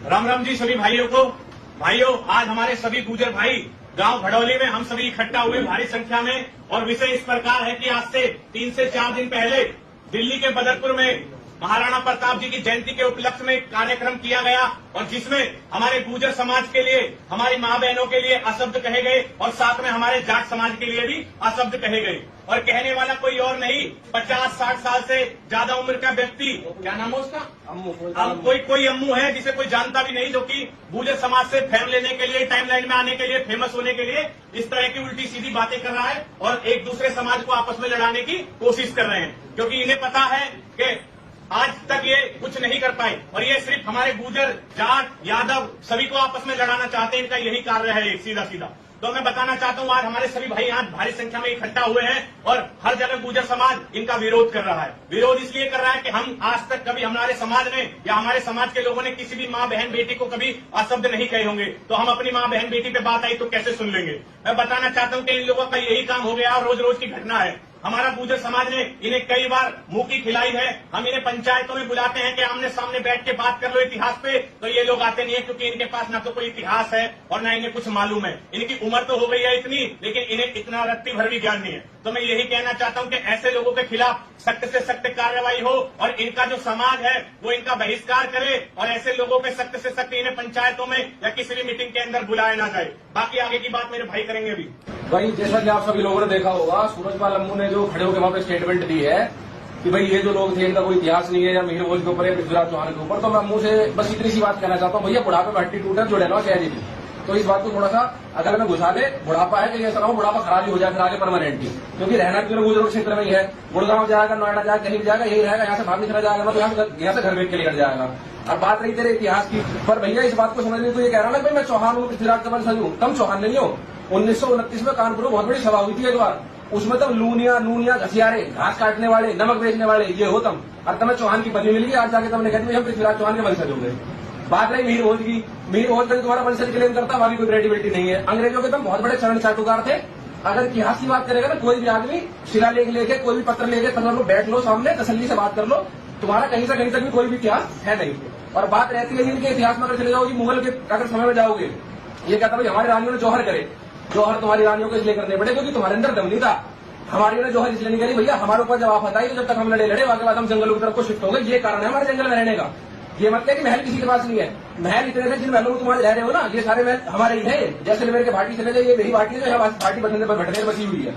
राम राम जी सभी भाइयों को। भाइयों, आज हमारे सभी गुर्जर भाई गांव भड़ौली में हम सभी इकट्ठा हुए भारी संख्या में, और विषय इस प्रकार है कि आज से 3 से 4 दिन पहले दिल्ली के बदरपुर में महाराणा प्रताप जी की जयंती के उपलक्ष्य में कार्यक्रम किया गया, और जिसमें हमारे गुर्जर समाज के लिए, हमारी मां बहनों के लिए अशब्द कहे गए, और साथ में हमारे जाट समाज के लिए भी अशब्द कहे गए। और कहने वाला कोई और नहीं, 50-60 साल से ज्यादा उम्र का व्यक्ति, क्या नाम है उसका, कोई अम्मू है जिसे कोई जानता भी नहीं, जो कि गुर्जर समाज से फेम लेने के लिए, टाइमलाइन में आने के लिए, फेमस होने के लिए इस तरह की उल्टी सीधी बातें कर रहा है और एक दूसरे समाज को आपस में लड़ाने की कोशिश कर रहे हैं, क्योंकि इन्हें पता है कि आज तक ये कुछ नहीं कर पाए, और ये सिर्फ हमारे गुर्जर, जाट, यादव सभी को आपस में लड़ाना चाहते हैं। इनका यही कार्य है, एक सीधा सीधा। तो मैं बताना चाहता हूँ, आज हमारे सभी भाई आज भारी संख्या में इकट्ठा हुए हैं और हर जगह गुर्जर समाज इनका विरोध कर रहा है। विरोध इसलिए कर रहा है कि हम आज तक कभी हमारे समाज ने या हमारे समाज के लोगों ने किसी भी माँ बहन बेटी को कभी अशब्द नहीं कहे होंगे, तो हम अपनी माँ बहन बेटी पे बात आई तो कैसे सुन लेंगे। मैं बताना चाहता हूँ कि इन लोगों का यही काम हो गया और रोज रोज की घटना है। हमारा गुर्जर समाज ने इन्हें कई बार मुंह खिलाई है। हम इन्हें पंचायतों में बुलाते हैं कि आमने सामने बैठ के बात कर लो इतिहास पे, तो ये लोग आते नहीं है, क्योंकि इनके पास ना तो कोई इतिहास है और ना इन्हें कुछ मालूम है। इनकी उम्र तो हो गई है इतनी, लेकिन इन्हें इतना रत्ती भर भी ज्ञान नहीं है। तो मैं यही कहना चाहता हूं कि ऐसे लोगों के खिलाफ सख्त से सख्त कार्रवाई हो और इनका जो समाज है वो इनका बहिष्कार करे, और ऐसे लोगों पे सख्त से सख्त इन्हें पंचायतों में या किसी भी मीटिंग के अंदर बुलाया ना जाए। बाकी आगे की बात मेरे भाई करेंगे अभी। भाई, जैसा कि आप सभी लोगों ने देखा होगा, सूरजपाल अम्मू ने जो खड़े होकर वहां पे स्टेटमेंट दी है कि भाई ये जो लोग थे इनका कोई इतिहास नहीं है, या मिहिर भोज के ऊपर या पृथ्वीराज चौहान के ऊपर। तो मैं अम्मू से बस इतनी सी बात कहना चाहता हूँ, भैया बुढ़ापे में हड्डी टूटे जुड़े ना शहरी थी, तो इस बात को थोड़ा सा अगर मैं घुसा दे, बुढ़ापा है कि ऐसा ना हो बुढ़ापा खराब ही हो जाए फिर आगे परमानेंटली, क्योंकि रहना भी गुजरों क्षेत्र में ही है। गुड़गांव जाएगा, नोएडा जाएगा, कहीं भी जाएगा, यही रहेगा, यहाँ से भाग नहीं चला जाएगा, तो यहाँ से घर बेच के निकल जाएगा। और बात रही तेरे इतिहास की, पर भैया इस बात को समझने तो ये कह रहा ना भाई मैं चौहान हूँ, पृथ्वीराज का वंशज हूँ। तुम चौहान नहीं हो। 1929 में कानपुर में बहुत बड़ी सभा हुई थी एक बार, उसमें तुम लूनिया घसियारे, घास काटने वाले, नमक बेचने वाले ये हो तुम, और तुम्हें चौहान की पदवी मिल गई। आज जाके तुमने कहती हम पृथ्वीराज चौहान के वंशज हो गए। बात रही मिहिर भोज की, मिहिर भोज का तुम्हारा वंशज क्लेम करता, वहां भी कोई क्रेडिबिलिटी नहीं है। अंग्रेजों के तुम बहुत बड़े चरण चाटुकार थे। अगर इतिहास की बात करेगा ना कोई भी आदमी, शिलालेख लेके, कोई भी पत्र लेके तुम लोग बैठ लो सामने, तसल्ली से बात कर लो, तुम्हारा कहीं से कहीं तक भी कोई भी इतिहास है नहीं। और बात रहती है इनके इतिहास में अगर चले जाओगे, मुगल के अगर समय में जाओगे, ये कहता भाई हमारी रानियों ने जौहर करे। जौहर तुम्हारी रानियों को इसलिए करने पड़े क्योंकि तुम्हारे अंदर दम नहीं था। हमारी ने जौहर इसलिए नहीं करी भैया, हमारे ऊपर जब आप हटाई तो जब तक हम लड़े उसके बाद हम जंगलों की तरफ को शिफ्ट हो गए। ये कारण है हमारे जंगल में रहने का। ये मतलब कि महल किसी के पास नहीं है। महल इतने थे जिन महलों में तुम्हारे रह रहे हो ना, ये सारे महल हमारे ही है। जैसलमेर के भाटी चले जाए, ये वही भाटी है जो भाटी भटने पर बसी हुई है।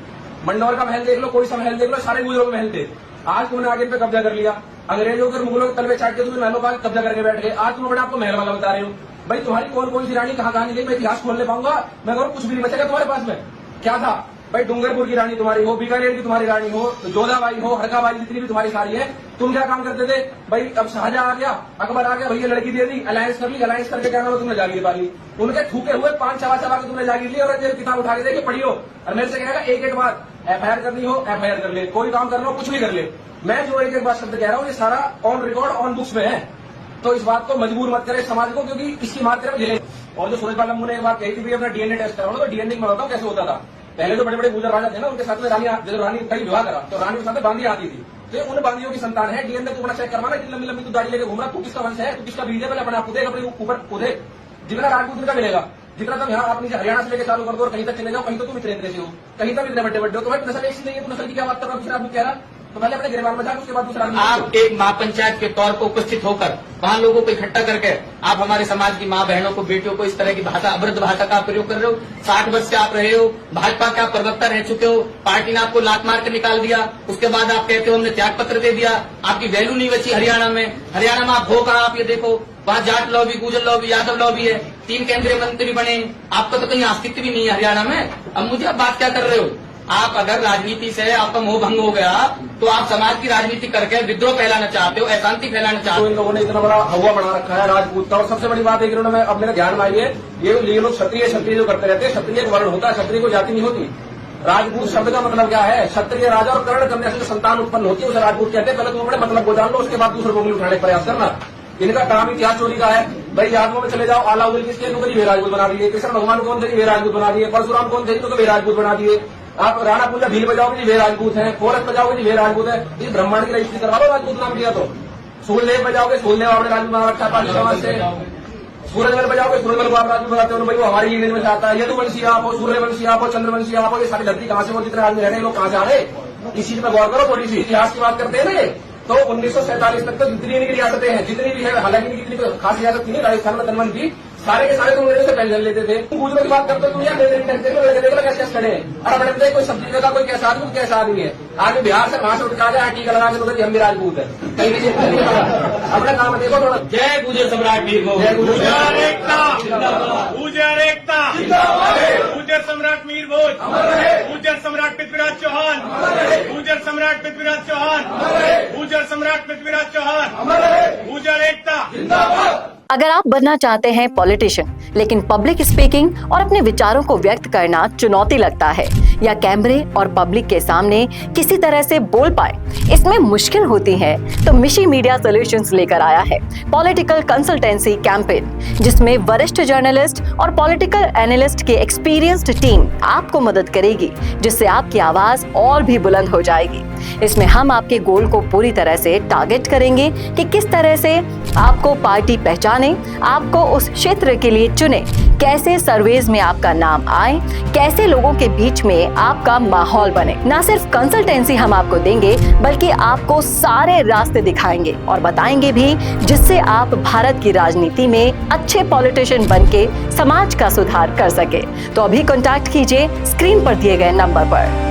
मंडौर का महल देख लो, कोई सा महल देख लो, सारे गुजरों के महल थे। आज तुमने आगे पे कब्जा कर लिया, अंग्रेजों के मुगलों के तलवे चाट के तुम्हें महलों का कब्जा करके बैठ गए। आज तुम अपने आपको महल वाला बता रहे हो। भाई तुम्हारी कौन कौन सी रानी कहाँ कहाँ गई, मैं इतिहास खोल ले पाऊंगा? मैं कहूँ कुछ भी नहीं बचेगा तुम्हारे पास में। क्या था भाई, डूंगरपुर की रानी तुम्हारी हो, बीकानेर की तुम्हारी रानी हो, जोधाबाई हो, हड़काबाई, जितनी भी तुम्हारी सारी है, तुम क्या काम करते थे भाई? अब शाहजहां आ गया, अकबर आ गया, भैया लड़की दे दी, अलायंस कर ली, अलायंस करके क्या नाम तुमने जागीर पा ली। उनके थूके हुए 5 चबा के तुमने जागीर ली, और किताब उठा के देखे पढ़ियो, और मेरे से कहेगा एक बात FIR करनी हो FIR कर ले, कोई काम करना हो कुछ भी कर ले। मैं जो एक बात शब्द कह रहा हूँ ये सारा ऑन रिकॉर्ड ऑन बुक्स में है। तो इस बात को मजबूर मत करे समाज को, क्योंकि इसकी मात्रा में झेले। और जो सूरजपाल अम्मू ने एक बात कही थी अपना DNA टेस्ट कराओ, तो DNA में बताओ कैसे होता था। पहले जो बड़े बड़े गुजर राजा थे ना, उनके साथ में रानी कई विवाह करा, तो रानी के साथ में बांदी आती थी, तो उन बांदियों की संतान है। DNA को बड़ा चेक करवाना, इतनी लंबी लंबी तू दाढ़ी लेके घूम रहा, तू किसका वंश है, तू किसका बीज है, पहले अपने आप देख, अपने ऊपर खुदे। जितना राजपूत का मिलेगा, जितना तुम यहाँ अपनी हरियाणा से लेकर चालू कर दो और कहीं तक चले जाओ, कहीं तो तुम इतने से हो, कहीं तक इतने बड़े बड़े हो, तो भाई नस्ल एक नहीं है, तो नस्ल की क्या बात कर रहा हूँ? दूसरा आदमी कह रहा तो पहले अपने गिरबान में जाकर उसके बाद दूसरा आप एक माँ पंचायत के तौर पर उपस्थित होकर वहाँ लोगों को इकट्ठा करके आप हमारे समाज की माँ बहनों को, बेटियों को इस तरह की भाषा, अभद्र भाषा का प्रयोग कर रहे हो। 60 वर्ष से आप रहे हो, भाजपा के आप प्रवक्ता रह चुके हो, पार्टी ने आपको लात मार कर निकाल दिया, उसके बाद आप कहते हो हमने त्याग पत्र दे दिया, आपकी वैल्यू नहीं बची हरियाणा में। हरियाणा में आप हो कहाँ? आप ये देखो, वहाँ जाट लॉबी, गुजर लॉबी, यादव लॉबी है, 3 केंद्रीय मंत्री बने, आपका तो कहीं अस्तित्व भी नहीं है हरियाणा में। अब मुझे आप बात क्या कर रहे हो? आप अगर राजनीति से आपका मोह भंग हो गया तो आप समाज की राजनीति करके विद्रोह फैलाना चाहते हो, अशांति फैलाना चाहते हो। तो इन लोगों ने इतना बड़ा हवा बना रखा है राजपूत का। और सबसे बड़ी बात है कि उन्होंने अब मेरे ध्यान में आई है, ये लोग क्षत्रिय जो करते रहते हैं। क्षत्रिय एक वर्ण होता है, क्षत्रिय को जाति नहीं होती। राजपूत शब्द का मतलब क्या है? क्षत्रिय राजा और कर्ण कन्या से संतान उत्पन्न होती है, उसे राजपूत कहते हैं। पहले तुम अपने मतलब को जान लो, उसके बाद दूसरे को उठाने का प्रयास करना। इनका काम इतिहास चोरी का है। भाई यादवों में चले जाओ, अलाउद्दीन किसके तो कभी राजपूत बना दिए, कृष्ण भगवान कौन थे, वे राजपूत बना दिए, परशुराम कौन थे तो कभी राजपूत बना दिए। आप राणा पूजा भील बजाओगे जी वे राजपूत हैं, कोरस बजाओगे जी वे राजपूत है। इस ब्रह्मांड की रजिस्ट्री करवा लो राजपूत नाम दिया तो। सूलदेव बजाओगे, सूलदेव आपने राजपूत बना रखा पाली समाज से। सूरजमल बजाओगे, सूरजमल को आप राजपूत बताते हो, भाई वो हमारी लीग में आता है। यदुवंशी आप हो, सूर्यवंशी आप हो, चंद्रवंशी आप हो, ये सारी धरती कहाँ से हो, जितने आदमी रह रहे हैं लोग कहाँ से आ रहे? इस चीज पर गौर करो थोड़ी सी। इतिहास की बात करते हैं ना ये, तो 1947 तक तो जितनी इनकी रियासतें हैं, जितनी भी है, हालांकि इनकी इतनी खास रियासत थी नहीं, राजस्थान में तनवन थी, सारे के सारे तुम मेरे से पेंशन लेते थे। तुम गुजरों की बात करते हो, तुम यार कैसे खड़े हैं। और अपने कोई सब्जी जगह कोई कैसा आदमी कैसा आदमी है, आगे बिहार से वहां से उठ के आ जाए, टीका लगा के लोग हम भी राजपूत है, कहीं भी चिंता नहीं होगा। अपना काम देखो थोड़ा। जय गुजर सम्राट वीर भोज। गुजर एकता, गुजर एकता, गुजर सम्राट मीर भोज, गुजर सम्राट पृथ्वीराज चौहान, गुजर सम्राट पृथ्वीराज चौहान, गुजर सम्राट पृथ्वीराज चौहान, गुजर एकता। अगर आप बनना चाहते हैं पॉलिटिशियन, लेकिन पब्लिक स्पीकिंग और अपने विचारों को व्यक्त करना चुनौती लगता है, या कैमरे और पब्लिक के सामने किसी तरह से बोल पाए इसमें मुश्किल होती है, तो मिशी मीडिया सॉल्यूशंस लेकर आया है पॉलिटिकल कंसल्टेंसी कैंपेन, जिसमें वरिष्ठ जर्नलिस्ट और पॉलिटिकल एनालिस्ट की एक्सपीरियंस्ड टीम आपको मदद करेगी, जिससे आपकी आवाज और भी बुलंद हो जाएगी। इसमें हम आपके गोल को पूरी तरह से टारगेट करेंगे कि किस तरह से आपको पार्टी पहचाने, आपको उस क्षेत्र के लिए चुने, कैसे सर्वेज में आपका नाम आए, कैसे लोगों के बीच में आपका माहौल बने। ना सिर्फ कंसल्टेंसी हम आपको देंगे, बल्कि आपको सारे रास्ते दिखाएंगे और बताएंगे भी, जिससे आप भारत की राजनीति में अच्छे पॉलिटिशियन बनके समाज का सुधार कर सके। तो अभी कॉन्टैक्ट कीजिए स्क्रीन पर दिए गए नंबर पर।